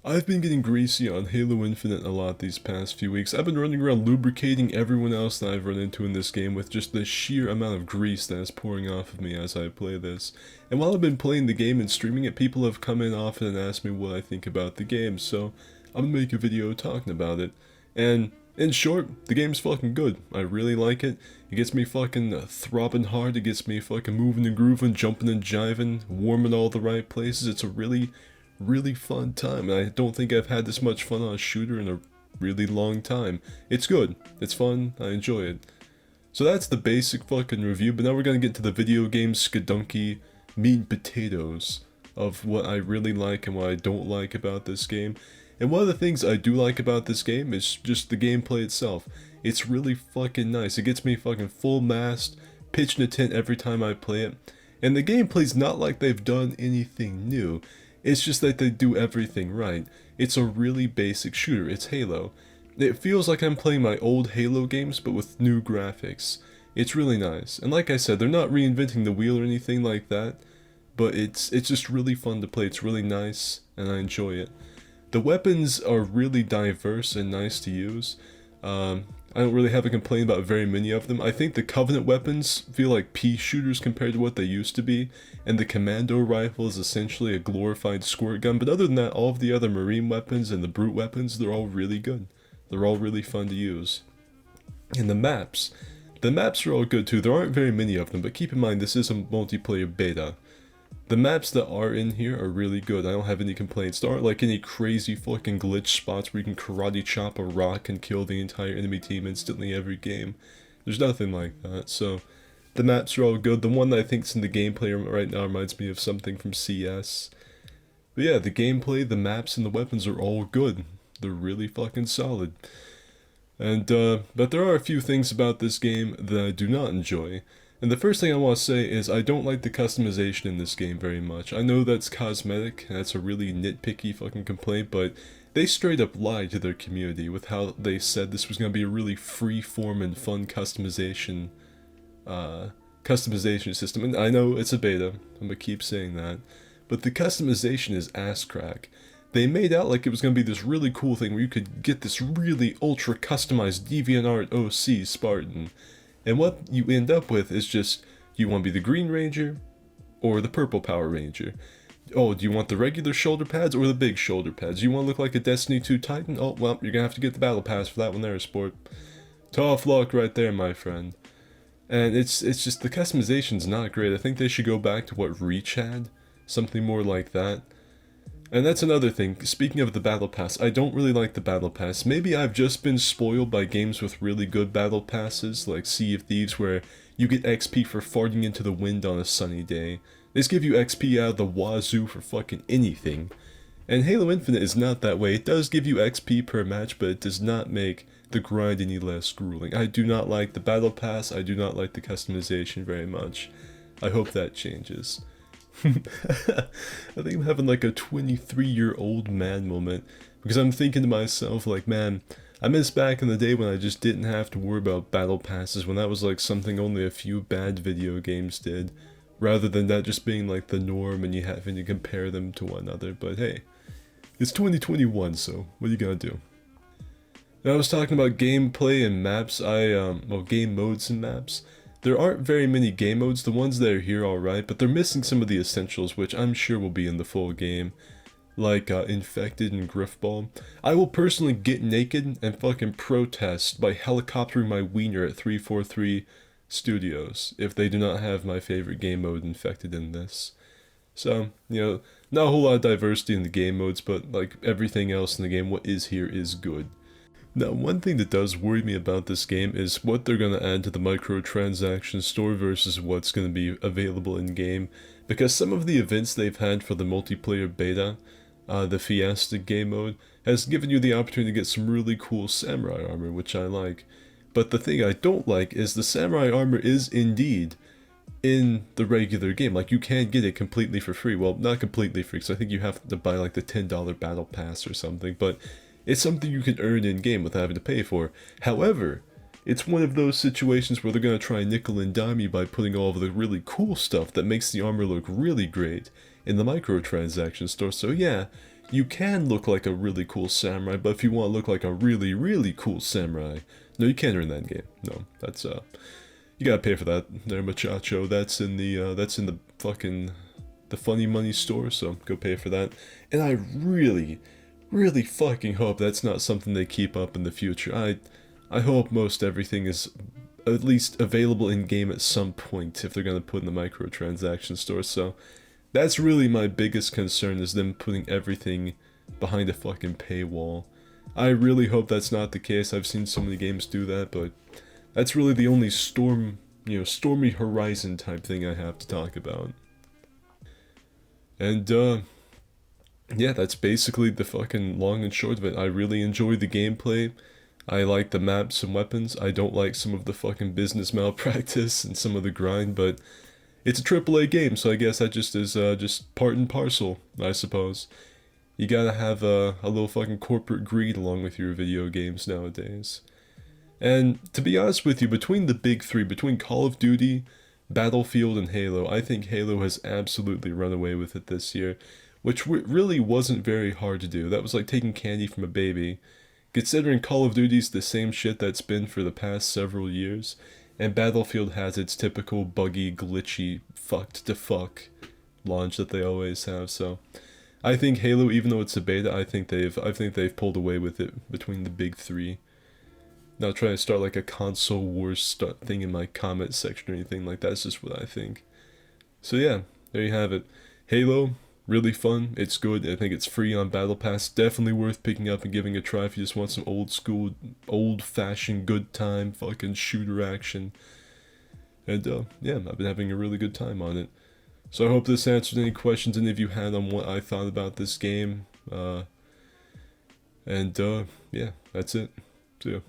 I've been getting greasy on Halo Infinite a lot these past few weeks. I've been running around lubricating everyone else that I've run into in this game with just the sheer amount of grease that is pouring off of me as I play this. And while I've been playing the game and streaming it, people have come in often and asked me what I think about the game, so I'm gonna make a video talking about it. And in short, the game's fucking good. I really like it. It gets me fucking throbbing hard, it gets me fucking moving and grooving, jumping and jiving, warm in all the right places. It's a really fun time. I don't think I've had this much fun on a shooter in a really long time. It's good. It's fun. I enjoy it. So that's the basic fucking review, but now we're gonna get to the video game skadunky meat and potatoes of what I really like and what I don't like about this game. And one of the things I do like about this game is just the gameplay itself. It's really fucking nice. It gets me fucking full mast, pitching a tent every time I play it. And the gameplay's not like they've done anything new. It's just that they do everything right. It's a really basic shooter. It's Halo. It feels like I'm playing my old Halo games, but with new graphics. It's really nice. And like I said, they're not reinventing the wheel or anything like that, but it's just really fun to play. It's really nice, and I enjoy it. The weapons are really diverse and nice to use. I don't really have a complaint about very many of them. I think the Covenant weapons feel like pea shooters compared to what they used to be, and the Commando rifle is essentially a glorified squirt gun, but other than that, all of the other Marine weapons and the Brute weapons, they're all really good. They're all really fun to use. And the maps are all good too. There aren't very many of them, but keep in mind this is a multiplayer beta. The maps that are in here are really good. I don't have any complaints. There aren't like any crazy fucking glitch spots where you can karate chop a rock and kill the entire enemy team instantly every game. There's nothing like that, so the maps are all good. The one that I think's in the gameplay right now reminds me of something from CS. But yeah, the gameplay, the maps, and the weapons are all good. They're really fucking solid. And, but there are a few things about this game that I do not enjoy. And the first thing I want to say is I don't like the customization in this game very much. I know that's cosmetic, and that's a really nitpicky fucking complaint, but they straight up lied to their community with how they said this was going to be a really free-form and fun customization system. And I know it's a beta, I'm going to keep saying that, but the customization is ass crack. They made out like it was going to be this really cool thing where you could get this really ultra customized DeviantArt OC Spartan. And what you end up with is just, you want to be the Green Ranger or the Purple Power Ranger? Oh, do you want the regular shoulder pads or the big shoulder pads? You want to look like a Destiny 2 Titan? Oh, well, you're going to have to get the Battle Pass for that one there, sport. Tough luck right there, my friend. And it's just, the customization's not great. I think they should go back to what Reach had. Something more like that. And that's another thing, speaking of the Battle Pass, I don't really like the Battle Pass. Maybe I've just been spoiled by games with really good Battle Passes, like Sea of Thieves, where you get XP for farting into the wind on a sunny day. They just give you XP out of the wazoo for fucking anything. And Halo Infinite is not that way. It does give you XP per match, but it does not make the grind any less grueling. I do not like the Battle Pass, I do not like the customization very much. I hope that changes. I think I'm having like a 23-year-old man moment, because I'm thinking to myself like, man, I miss back in the day when I just didn't have to worry about battle passes, when that was like something only a few bad video games did, rather than that just being like the norm and you having to compare them to one another. But hey, it's 2021, so what are you gonna do? Now, I was talking about gameplay and maps, well, game modes and maps. There aren't very many game modes. The ones that are here are alright, but they're missing some of the essentials, which I'm sure will be in the full game, like Infected and Griffball. I will personally get naked and fucking protest by helicoptering my wiener at 343 Studios if they do not have my favorite game mode Infected in this. So, you know, not a whole lot of diversity in the game modes, but like everything else in the game, what is here is good. Now, one thing that does worry me about this game is what they're going to add to the microtransactions store versus what's going to be available in-game, because some of the events they've had for the multiplayer beta, the Fiesta game mode, has given you the opportunity to get some really cool samurai armor, which I like. But the thing I don't like is the samurai armor is indeed in the regular game. Like, you can't get it completely for free. Well, not completely free, because I think you have to buy like the $10 battle pass or something, but it's something you can earn in-game without having to pay for. However, it's one of those situations where they're going to try nickel and dime you by putting all of the really cool stuff that makes the armor look really great in the microtransaction store. So yeah, you can look like a really cool samurai, but if you want to look like a really, really cool samurai, no, you can't earn that in game. No, that's you gotta pay for that there, muchacho. That's in the fucking the funny money store, so go pay for that. And I really, really fucking hope that's not something they keep up in the future. I hope most everything is at least available in game at some point if they're gonna put in the microtransaction store. So that's really my biggest concern, is them putting everything behind a fucking paywall. I really hope that's not the case. I've seen so many games do that, but that's really the only stormy horizon type thing I have to talk about. And, yeah, that's basically the fucking long and short of it. I really enjoyed the gameplay. I like the maps and weapons. I don't like some of the fucking business malpractice and some of the grind, but it's a AAA game, so I guess that just is just part and parcel, I suppose. You gotta have a little fucking corporate greed along with your video games nowadays. And to be honest with you, between the big three, between Call of Duty, Battlefield, and Halo, I think Halo has absolutely run away with it this year, which really wasn't very hard to do. That was like taking candy from a baby. Considering Call of Duty's the same shit that's been for the past several years, and Battlefield has its typical buggy, glitchy, fucked to fuck launch that they always have, so I think Halo, even though it's a beta, I think they've pulled away with it between the big three. Not trying to start like a console wars thing in my comment section or anything like that. That's just what I think. So yeah, there you have it. Halo, really fun. It's good. I think it's free on Battle Pass. Definitely worth picking up and giving a try if you just want some old school, old fashioned, good time fucking shooter action. And yeah, I've been having a really good time on it. So I hope this answered any questions any of you had on what I thought about this game. And yeah, that's it. See ya.